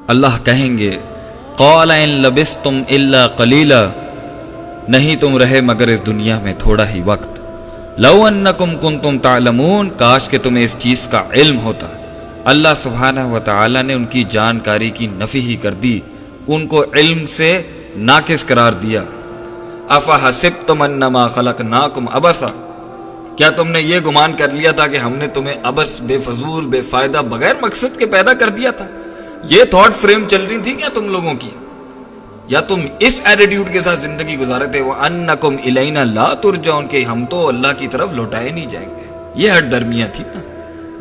اللہ کہیں گے قال ان لبستم الا قلیلا، نہیں تم رہے مگر اس دنیا میں تھوڑا ہی وقت، لو انکم کنتم تعلمون، کاش کہ تمہیں اس چیز کا علم ہوتا۔ اللہ سبحانہ و تعالی نے ان کی جانکاری کی نفی ہی کر دی، ان کو علم سے ناقص قرار دیا۔ افحسبتم انما خلقناکم عبثا، کیا تم نے یہ گمان کر لیا تھا کہ ہم نے تمہیں عبث، بے فضول، بے فائدہ، بغیر مقصد کے پیدا کر دیا تھا؟ یہ تھاٹ فریم چل رہی تھی کیا تم لوگوں کی؟ یا تم اس ایٹیٹیوڈ کے ساتھ زندگی گزارے تھے وَأَنَّكُمْ إِلَيْنَا لَا تُرْجَعُونَ، کہ ہم تو اللہ کی طرف لوٹائے نہیں جائیں گے؟ یہ ہٹ درمیاں تھی نا۔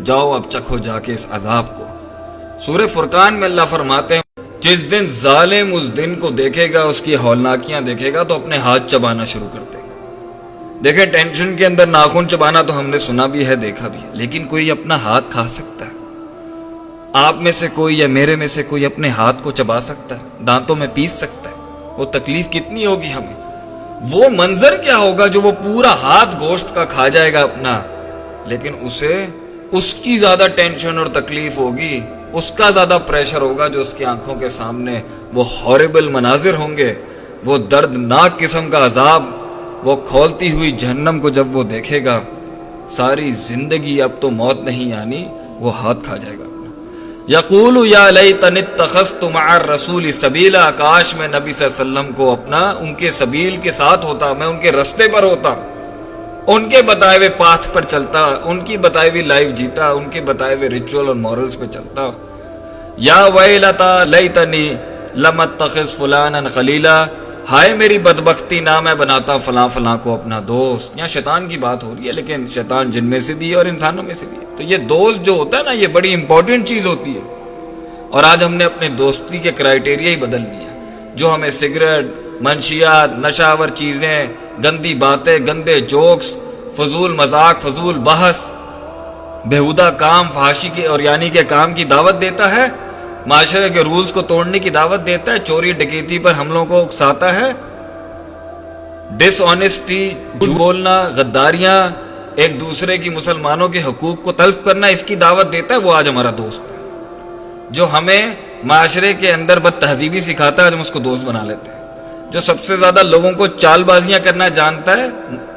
جاؤ اب چکھو جا کے اس عذاب کو۔ سورہ فرقان میں اللہ فرماتے ہیں جس دن ظالم اس دن کو دیکھے گا، اس کی ہولناکیاں دیکھے گا، تو اپنے ہاتھ چبانا شروع کر دے گا۔ دیکھیں ٹینشن کے اندر ناخن چبانا تو ہم نے سنا بھی ہے، دیکھا بھی ہے، لیکن کوئی اپنا ہاتھ کھا سکتا ہے؟ آپ میں سے کوئی یا میرے میں سے کوئی اپنے ہاتھ کو چبا سکتا ہے؟ دانتوں میں پیس سکتا ہے؟ وہ تکلیف کتنی ہوگی ہمیں، وہ منظر کیا ہوگا جو وہ پورا ہاتھ گوشت کا کھا جائے گا اپنا، لیکن اسے اس کی زیادہ ٹینشن اور تکلیف ہوگی، اس کا زیادہ پریشر ہوگا جو اس کی آنکھوں کے سامنے وہ ہاربل مناظر ہوں گے، وہ دردناک قسم کا عذاب، وہ کھولتی ہوئی جہنم کو جب وہ دیکھے گا، ساری زندگی اب تو موت نہیں آنی، وہ ہاتھ کھا جائے گا۔ یقول یا لیتنی اتخذت مع الرسول سبیلا، کاش میں نبی صلی اللہ علیہ وسلم کو اپنا ان کے سبیل کے ساتھ ہوتا، میں ان کے رستے پر ہوتا، ان کے بتائے ہوئے پاتھ پر چلتا، ان کی بتائی ہوئی لائف جیتا، ان کے بتائے ہوئے ریچول اور مورلز پہ چلتا۔ یا ویلتا لیتنی لم اتخذ فلانا خلیلا، ہائے میری بدبختی، نہ میں بناتا فلاں فلاں کو اپنا دوست۔ یہاں شیطان کی بات ہو رہی ہے، لیکن شیطان جن میں سے بھی ہے اور انسانوں میں سے بھی ہے، تو یہ دوست جو ہوتا ہے نا، یہ بڑی امپورٹنٹ چیز ہوتی ہے۔ اور آج ہم نے اپنے دوستی کے کرائیٹیریا ہی بدل لیا، جو ہمیں سگریٹ، منشیات، نشاور چیزیں، گندی باتیں، گندے جوکس، فضول مذاق، فضول بحث، بےہودہ کام، فحاشی کے اور یعنی کے کام کی دعوت دیتا ہے، معاشرے کے رولز کو توڑنے کی دعوت دیتا ہے، چوری ڈکیتی پر حملوں کو اکساتا ہے، ڈس آنیسٹی، جھوٹ بولنا، غداریاں، ایک دوسرے کی مسلمانوں کے حقوق کو تلف کرنا، اس کی دعوت دیتا ہے۔ وہ آج ہمارا دوست ہے، جو ہمیں معاشرے کے اندر بد تہذیبی سکھاتا ہے، ہم اس کو دوست بنا لیتے ہیں۔ جو سب سے زیادہ لوگوں کو چال بازیاں کرنا جانتا ہے،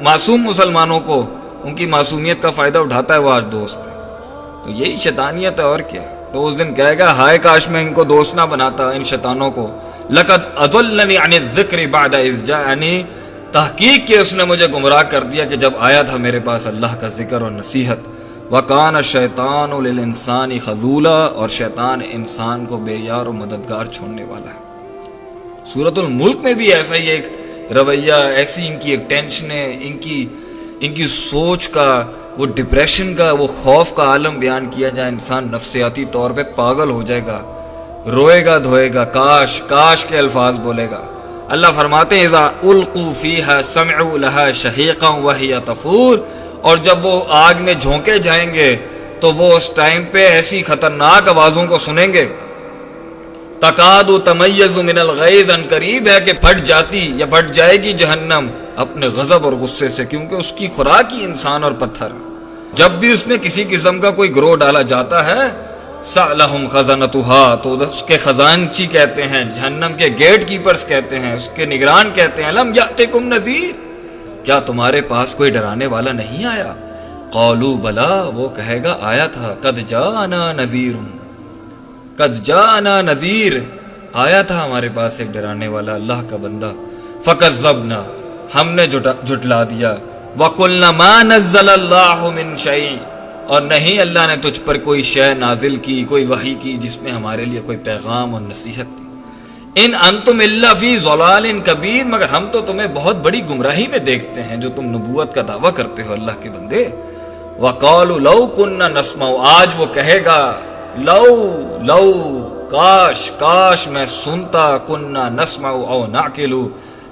معصوم مسلمانوں کو ان کی معصومیت کا فائدہ اٹھاتا ہے، وہ آج دوست ہے۔ تو یہی شیطانیت ہے، اور کیا۔ تو اس دن کہے گا ہائے کاش میں ان کو دوست نہ بناتا، ان شیطانوں کو۔ لقد اضلنی عن الذکر بعد اذ جاءنی، تحقیق کہ اس نے مجھے گمراہ کر دیا کہ جب آیا تھا میرے پاس اللہ کا ذکر اور نصیحت۔ وَكَانَ الشَّيْطَانُ لِلْإِنسَانِ خَذُولًا، اور شیطان انسان کو بے یار و مددگار چھوڑنے والا ہے۔ سورۃ الملک میں بھی ایسا ہی ایک رویہ، ایسی ان کی ایک ٹینشنیں، ان کی سوچ کا، وہ ڈپریشن کا، وہ خوف کا عالم بیان کیا جائے، انسان نفسیاتی طور پہ پاگل ہو جائے گا، روئے گا دھوئے گا، کاش کاش کے الفاظ بولے گا۔ اللہ فرماتے ہیں اذا القوا فیہا سمعوا لها شہیقا وہی تفور، اور جب وہ آگ میں جھونکے جائیں گے تو وہ اس ٹائم پہ ایسی خطرناک آوازوں کو سنیں گے، تکاد تمیز من الغیظ، ان قریب ہے کہ پھٹ جاتی یا پھٹ جائے گی جہنم اپنے غضب اور غصے سے، کیونکہ اس کی خوراک ہی انسان اور پتھر۔ جب بھی اس نے کسی قسم کا کوئی گروہ ڈالا جاتا ہے، سألہم خزنتہا، تو اس کے خزانچی کہتے ہیں، جہنم کے گیٹ کیپرز کہتے ہیں، اس کے نگران کہتے ہیں لم یأتکم نذیر، کیا تمہارے پاس کوئی ڈرانے والا نہیں آیا؟ قالوا بلا، وہ کہے گا آیا تھا، قد جاءنا نذیر، قد جاءنا نذیر، آیا تھا ہمارے پاس ایک ڈرانے والا، اللہ کا بندہ۔ فکذبنا، ہم نے جھٹلا دیا۔ وَقُلْنَا مَا نَزَّلَ اللَّهُ مِن شَيْءٍ، اور نہیں اللہ نے تجھ پر کوئی شے نازل کی، کوئی وحی کی جس میں ہمارے لیے کوئی پیغام اور نصیحت تھی۔ ان انتم الا فی ضلال کبیر، مگر ہم تو تمہیں بہت بڑی گمراہی میں دیکھتے ہیں جو تم نبوت کا دعویٰ کرتے ہو اللہ کے بندے۔ وَقَالُوا لَوْ كُنَّا نَسْمَعُ، آج وہ کہے گا لو کاش کاش میں سنتا، كُنَّا نَسْمَعُ أَوْ نَعْقِلُ،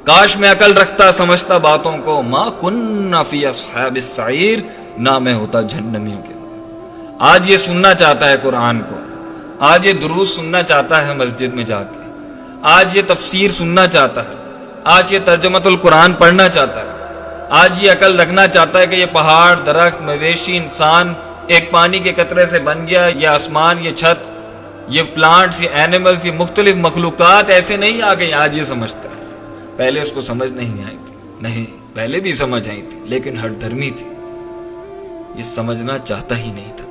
کاش میں عقل رکھتا سمجھتا باتوں کو، ما كُنَّا فِي أَصْحَابِ السَّعِيرِ، نہ میں ہوتا جہنمیوں کے اندر۔ آج یہ سننا چاہتا ہے قرآن کو، آج یہ دروس سننا چاہتا ہے مسجد میں جا کے، آج یہ تفسیر سننا چاہتا ہے، آج یہ ترجمۃ القرآن پڑھنا چاہتا ہے، آج یہ عقل رکھنا چاہتا ہے کہ یہ پہاڑ، درخت، مویشی، انسان ایک پانی کے قطرے سے بن گیا، یہ آسمان، یہ چھت، یہ پلانٹس، یہ اینیملز، یہ مختلف مخلوقات ایسے نہیں آ گئی آج یہ سمجھتا ہے. پہلے اس کو سمجھ نہیں آئی تھی، نہیں پہلے بھی سمجھ آئی تھی لیکن ہٹ دھرمی تھی، یہ سمجھنا چاہتا ہی نہیں تھا.